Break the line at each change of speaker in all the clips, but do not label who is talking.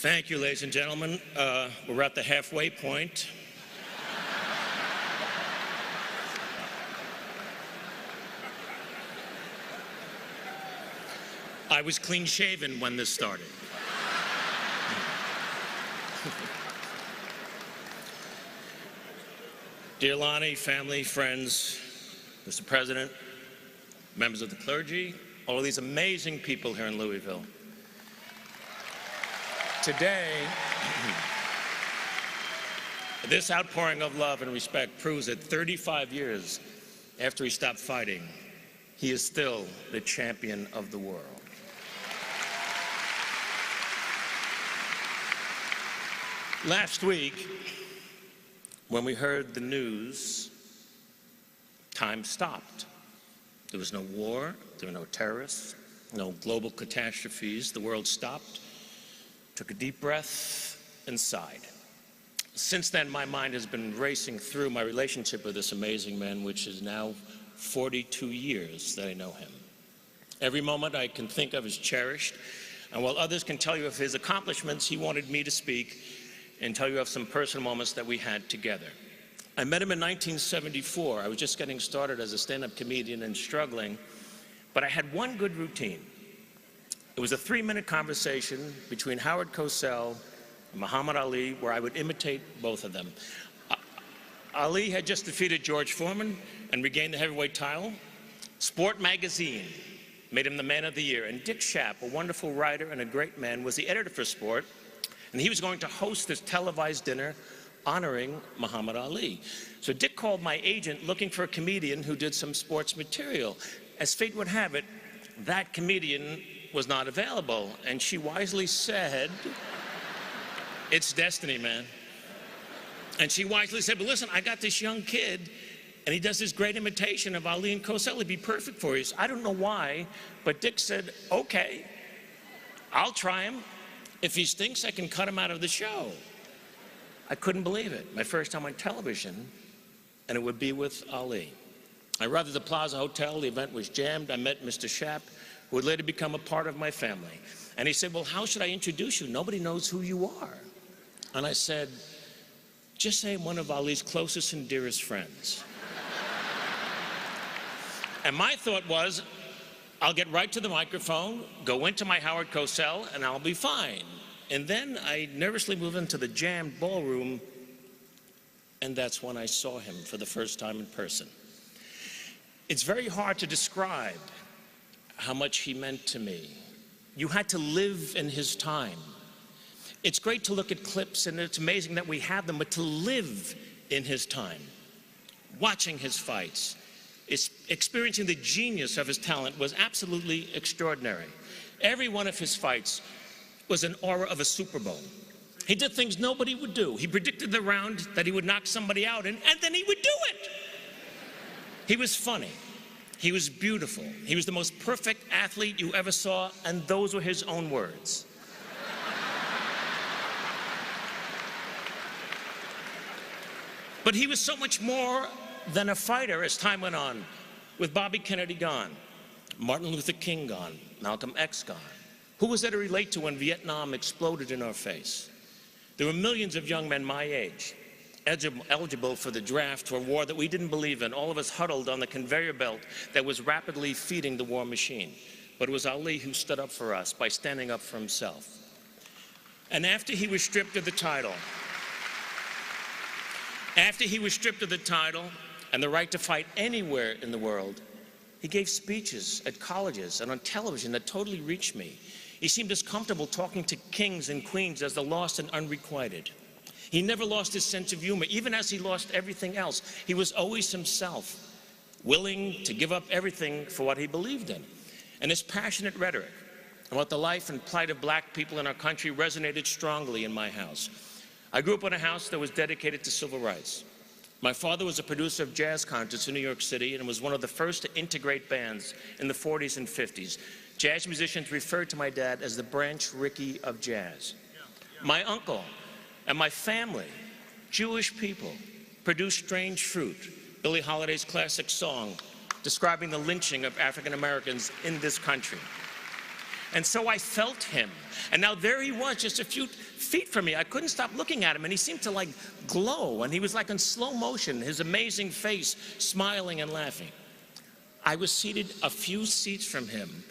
Thank you, ladies and gentlemen. We're at the halfway point. I was clean-shaven when this started. Dear Lonnie, family, friends, Mr. President, members of the clergy, all of these amazing people here in Louisville. Today, this outpouring of love and respect proves that 35 years after he stopped fighting, he is still the champion of the world. Last week, when we heard the news, time stopped. There was no war, there were no terrorists, no global catastrophes. The world stopped, took a deep breath, and sighed. Since then, my mind has been racing through my relationship with this amazing man, which is now 42 years that I know him. Every moment I can think of is cherished, and while others can tell you of his accomplishments, he wanted me to speak and tell you of some personal moments that we had together. I met him in 1974. I was just getting started as a stand-up comedian and struggling, but I had one good routine. It was a 3-minute conversation between Howard Cosell and Muhammad Ali, where I would imitate both of them. Ali had just defeated George Foreman and regained the heavyweight title. Sport magazine made him the man of the year. And Dick Schaap, a wonderful writer and a great man, was the editor for Sport. And he was going to host this televised dinner honoring Muhammad Ali. So Dick called my agent looking for a comedian who did some sports material. As fate would have it, that comedian was not available. And she wisely said, "It's destiny, man." And she wisely said, "But listen, I got this young kid, and he does this great imitation of Ali and Cosell. He'd be perfect for you." So I don't know why, but Dick said, "Okay, I'll try him. If he stinks, I can cut him out of the show." I couldn't believe it. My first time on television, and it would be with Ali. I arrived at the Plaza Hotel. The event was jammed. I met Mr. Schaap, who would later become a part of my family. And he said, "Well, how should I introduce you? Nobody knows who you are." And I said, "Just say I'm one of Ali's closest and dearest friends." And my thought was, I'll get right to the microphone, go into my Howard Cosell, and I'll be fine. And then I nervously moved into the jammed ballroom, and that's when I saw him for the first time in person. It's very hard to describe how much he meant to me. You had to live in his time. It's great to look at clips, and it's amazing that we have them, but to live in his time, watching his fights, experiencing the genius of his talent was absolutely extraordinary. Every one of his fights was an aura of a Super Bowl. He did things nobody would do. He predicted the round that he would knock somebody out, and then he would do it. He was funny. He was beautiful. He was the most perfect athlete you ever saw, and those were his own words. But he was so much more than a fighter as time went on. With Bobby Kennedy gone, Martin Luther King gone, Malcolm X gone. Who was there to relate to when Vietnam exploded in our face? There were millions of young men my age, eligible for the draft for a war that we didn't believe in, all of us huddled on the conveyor belt that was rapidly feeding the war machine. But it was Ali who stood up for us by standing up for himself. And after he was stripped of the title, and the right to fight anywhere in the world, he gave speeches at colleges and on television that totally reached me. He seemed as comfortable talking to kings and queens as the lost and unrequited. He never lost his sense of humor, even as he lost everything else. He was always himself, willing to give up everything for what he believed in. And his passionate rhetoric about the life and plight of black people in our country resonated strongly in my house. I grew up in a house that was dedicated to civil rights. My father was a producer of jazz concerts in New York City and was one of the first to integrate bands in the 40s and 50s. Jazz musicians referred to my dad as the Branch Rickey of jazz. My uncle and my family, Jewish people, produced Strange Fruit, Billie Holiday's classic song describing the lynching of African Americans in this country. And so I felt him. And now there he was, just a few feet from me. I couldn't stop looking at him, and he seemed to like glow, and he was like in slow motion, his amazing face, smiling and laughing. I was seated a few seats from him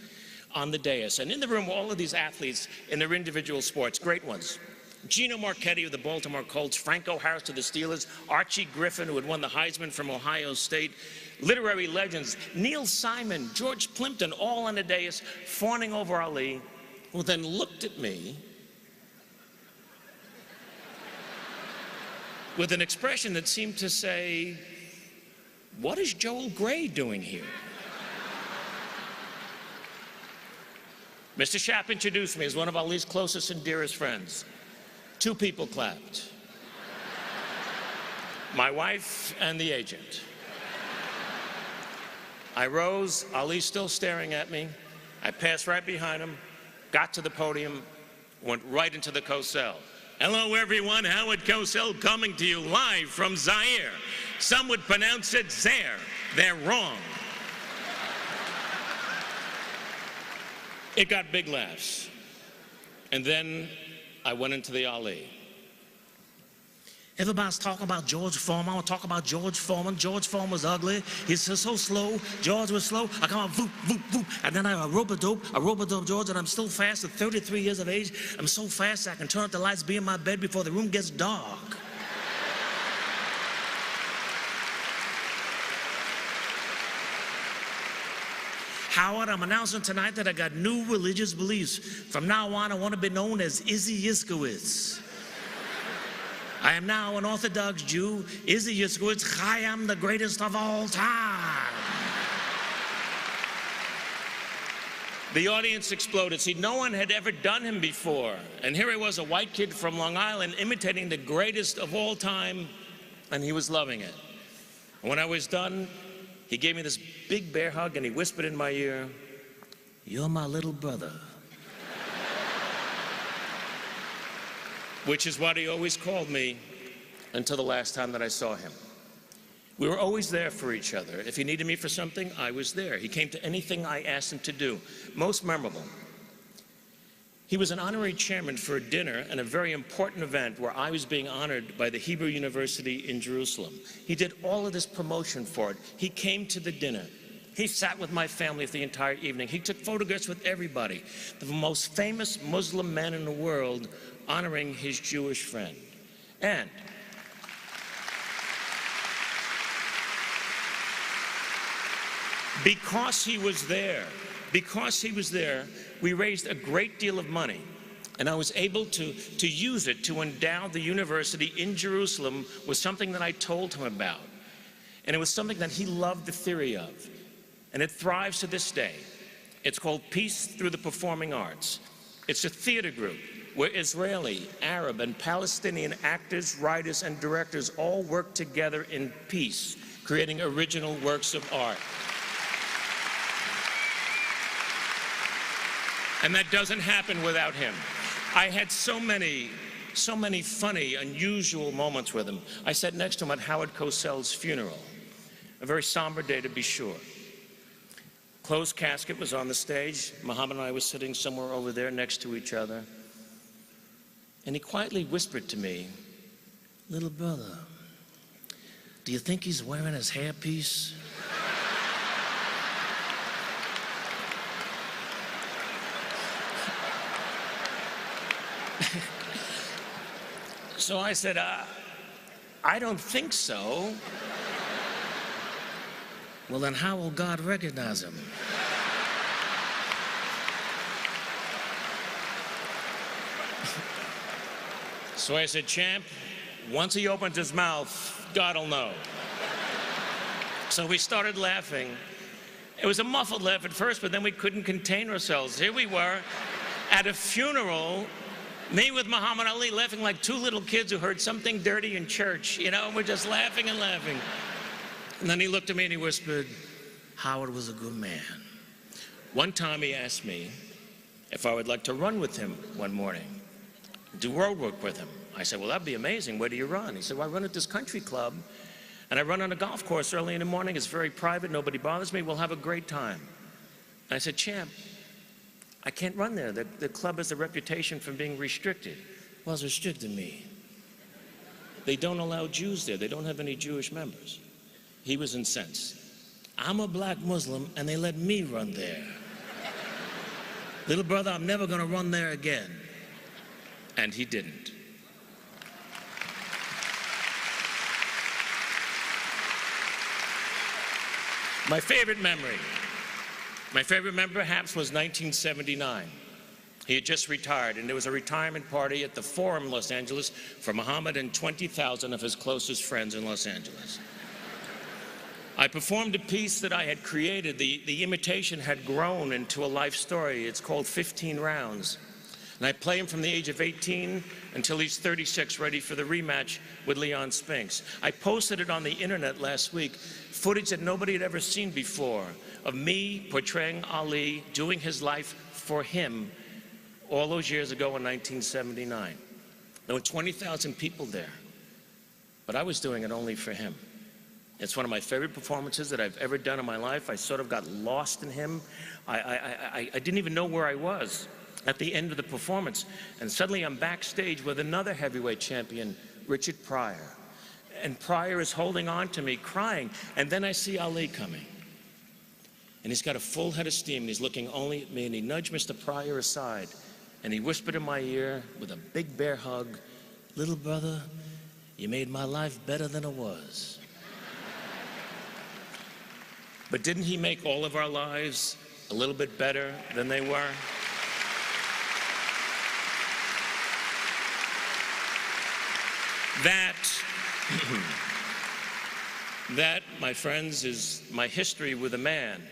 on the dais, and in the room were all of these athletes in their individual sports, great ones. Gino Marchetti of the Baltimore Colts, Franco Harris of the Steelers, Archie Griffin, who had won the Heisman from Ohio State, literary legends, Neil Simon, George Plimpton, all on the dais, fawning over Ali, who then looked at me with an expression that seemed to say, "What is Joel Gray doing here?" Mr. Shapp introduced me as one of Ali's closest and dearest friends. 2 people clapped. My wife and the agent. I rose, Ali still staring at me. I passed right behind him, got to the podium, went right into the Cosell. Hello everyone, Howard Cosell coming to you live from Zaire. Some would pronounce it Zaire. They're wrong. It got big laughs. And then I went into the Ali. Everybody's talking about George Foreman. I want to talk about George Foreman. George Foreman was ugly. He's so slow. George was slow. I come out, voop, voop, voop. And then I rope-a-dope George, and I'm still fast at 33 years of age. I'm so fast I can turn up the lights, be in my bed before the room gets dark. Howard, I'm announcing tonight that I got new religious beliefs. From now on, I want to be known as Izzy Yiskowitz. I am now an Orthodox Jew. Izzy Yiskowitz, I am the greatest of all time. The audience exploded. See, no one had ever done him before. And here he was, a white kid from Long Island, imitating the greatest of all time, and he was loving it. And when I was done, he gave me this big bear hug, and he whispered in my ear, "You're my little brother." Which is what he always called me until the last time that I saw him. We were always there for each other. If he needed me for something, I was there. He came to anything I asked him to do. Most memorable, he was an honorary chairman for a dinner and a very important event where I was being honored by the Hebrew University in Jerusalem. He did all of this promotion for it. He came to the dinner. He sat with my family for the entire evening. He took photographs with everybody. The most famous Muslim man in the world honoring his Jewish friend. And because he was there, we raised a great deal of money, and I was able to use it to endow the university in Jerusalem with something that I told him about. And it was something that he loved the theory of, and it thrives to this day. It's called Peace Through the Performing Arts. It's a theater group where Israeli, Arab, and Palestinian actors, writers, and directors all work together in peace, creating original works of art. And that doesn't happen without him. I had so many funny, unusual moments with him. I sat next to him at Howard Cosell's funeral, a very somber day to be sure. Closed casket was on the stage. Muhammad and I were sitting somewhere over there next to each other. And he quietly whispered to me, "Little brother, do you think he's wearing his hairpiece?" So I said, "I don't think so." "Well, then how will God recognize him?" So I said, "Champ, once he opens his mouth, God'll know." So we started laughing. It was a muffled laugh at first, but then we couldn't contain ourselves. Here we were at a funeral, me with Muhammad Ali, laughing like 2 little kids who heard something dirty in church. You know, we're just laughing and laughing. And then he looked at me and he whispered, "Howard was a good man." One time he asked me if I would like to run with him one morning, do road work with him. I said, "Well, that'd be amazing. Where do you run?" He said, "Well, I run at this country club, and I run on a golf course early in the morning. It's very private. Nobody bothers me. We'll have a great time." And I said, "Champ, I can't run there. The club has a reputation for being restricted. Well, it's restricted me. They don't allow Jews there. They don't have any Jewish members. He was incensed. I'm a black Muslim, and they let me run there. Little brother, I'm never going to run there again. And he didn't. My favorite memory perhaps was 1979. He had just retired, and there was a retirement party at the Forum, Los Angeles, for Muhammad and 20,000 of his closest friends in Los Angeles. I performed a piece that I had created. The imitation had grown into a life story. It's called 15 Rounds. And I play him from the age of 18 until he's 36, ready for the rematch with Leon Spinks. I posted it on the internet last week, footage that nobody had ever seen before, of me portraying Ali, doing his life for him all those years ago in 1979. There were 20,000 people there, but I was doing it only for him. It's one of my favorite performances that I've ever done in my life. I sort of got lost in him. I didn't even know where I was at the end of the performance. And suddenly I'm backstage with another heavyweight champion, Richard Pryor. And Pryor is holding on to me, crying. And then I see Ali coming. And he's got a full head of steam, and he's looking only at me, and he nudged Mr. Pryor aside, and he whispered in my ear with a big bear hug, "Little brother, you made my life better than it was." But didn't he make all of our lives a little bit better than they were? That, my friends, is my history with a man.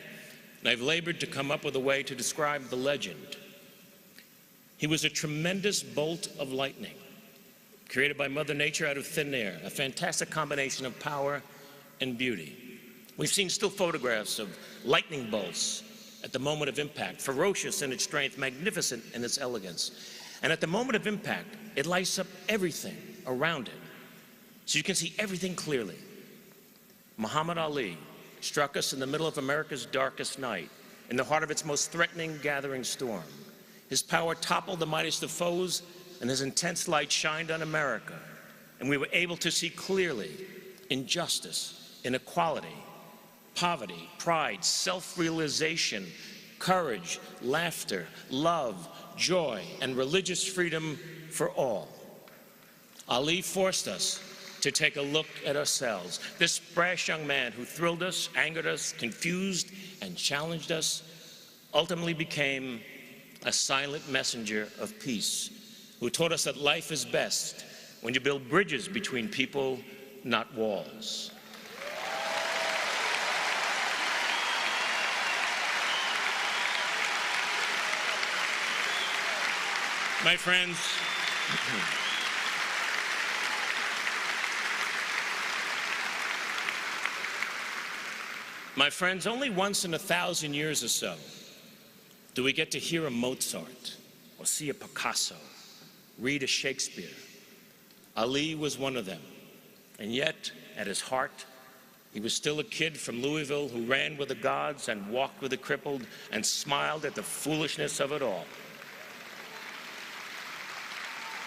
And I've labored to come up with a way to describe the legend. He was a tremendous bolt of lightning, created by Mother Nature out of thin air, a fantastic combination of power and beauty. We've seen still photographs of lightning bolts at the moment of impact, ferocious in its strength, magnificent in its elegance. And at the moment of impact, it lights up everything around it, so you can see everything clearly. Muhammad Ali struck us in the middle of America's darkest night, in the heart of its most threatening gathering storm. His power toppled the mightiest of foes, and his intense light shined on America. And we were able to see clearly injustice, inequality, poverty, pride, self-realization, courage, laughter, love, joy, and religious freedom for all. Ali forced us to take a look at ourselves. This brash young man who thrilled us, angered us, confused, and challenged us, ultimately became a silent messenger of peace, who taught us that life is best when you build bridges between people, not walls. My friends, only once in 1,000 years or so do we get to hear a Mozart or see a Picasso, read a Shakespeare. Ali was one of them, and yet, at his heart, he was still a kid from Louisville who ran with the gods and walked with the crippled and smiled at the foolishness of it all.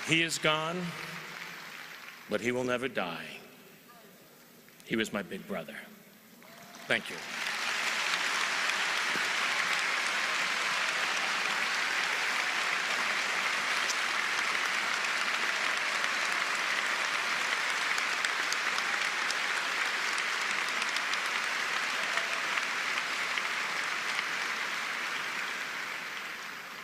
He is gone, but he will never die. He was my big brother. Thank you.